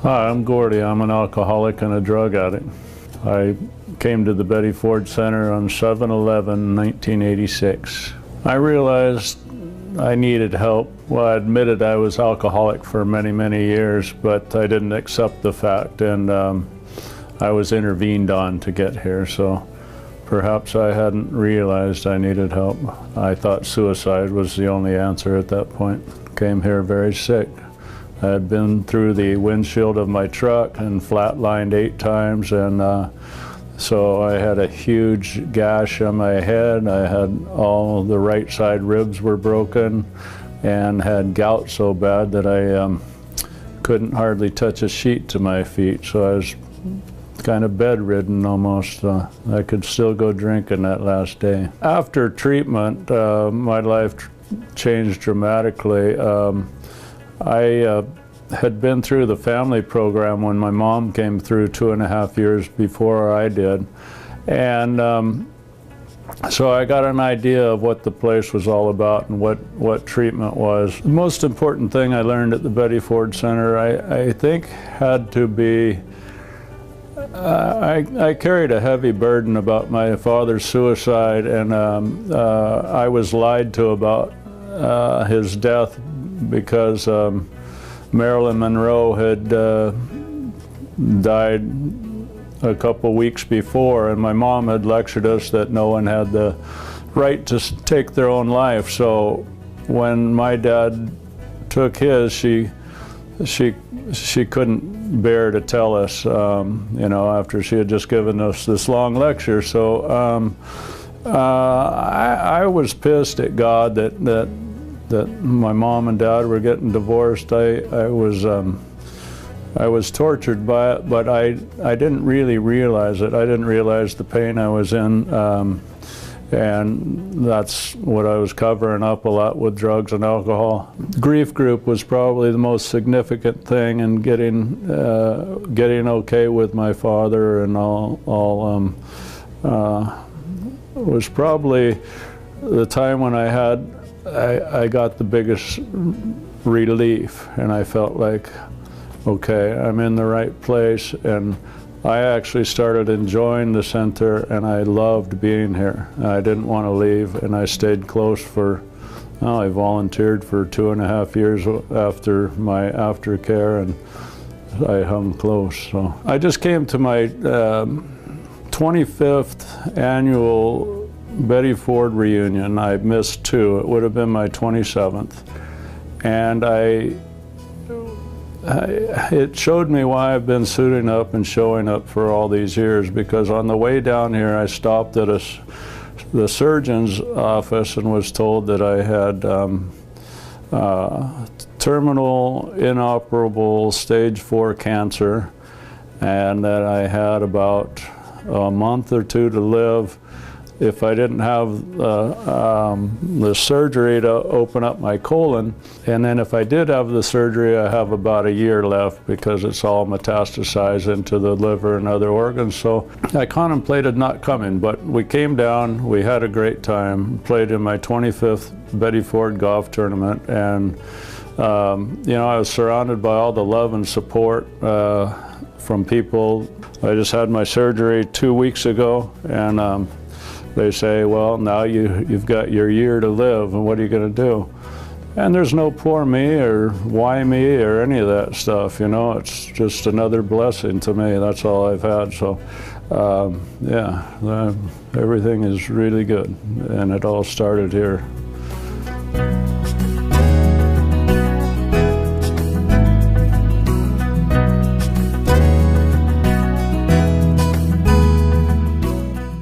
Hi, I'm Gordy. I'm an alcoholic and a drug addict. I came to the Betty Ford Center on 7/11/1986. I realized I needed help. Well, I admitted I was alcoholic for many, many years, but I didn't accept the fact, and I was intervened on to get here, so perhaps I hadn't realized I needed help. I thought suicide was the only answer at that point. Came here very sick. I had been through the windshield of my truck and flatlined 8 times, and so I had a huge gash on my head. I had all the right side ribs were broken and had gout so bad that I couldn't hardly touch a sheet to my feet, so I was kind of bedridden almost. I could still go drinking that last day. After treatment, my life changed dramatically. I had been through the family program when my mom came through 2.5 years before I did. And so I got an idea of what the place was all about and what treatment was. The most important thing I learned at the Betty Ford Center, I think, had to be, I carried a heavy burden about my father's suicide, and I was lied to about his death because Marilyn Monroe had died a couple weeks before, and my mom had lectured us that no one had the right to take their own life. So when my dad took his, she couldn't bear to tell us, you know, after she had just given us this long lecture. So I was pissed at God that my mom and dad were getting divorced. I was tortured by it, but I didn't really realize it. I didn't realize the pain I was in, and that's what I was covering up a lot with drugs and alcohol. Grief group was probably the most significant thing in getting okay with my father and all. It was probably the time when I got the biggest relief, and I felt like, okay, I'm in the right place, and I actually started enjoying the center, and I loved being here. I didn't want to leave, and I stayed close for, I volunteered for 2.5 years after my aftercare, and I hung close. So I just came to my 25th annual Betty Ford reunion. I missed 2. It would have been my 27th. And it showed me why I've been suiting up and showing up for all these years, because on the way down here I stopped at the surgeon's office and was told that I had terminal inoperable stage 4 cancer, and that I had about a month or 2 to live if I didn't have the surgery to open up my colon. And then if I did have the surgery, I have about a year left because it's all metastasized into the liver and other organs. So I contemplated not coming, but we came down, we had a great time, played in my 25th Betty Ford golf tournament, and you know, I was surrounded by all the love and support from people. I just had my surgery 2 weeks ago, and they say, well, now you've got your year to live, and what are you going to do? And there's no poor me or why me or any of that stuff, you know. It's just another blessing to me. That's all I've had. So, yeah, everything is really good, and it all started here.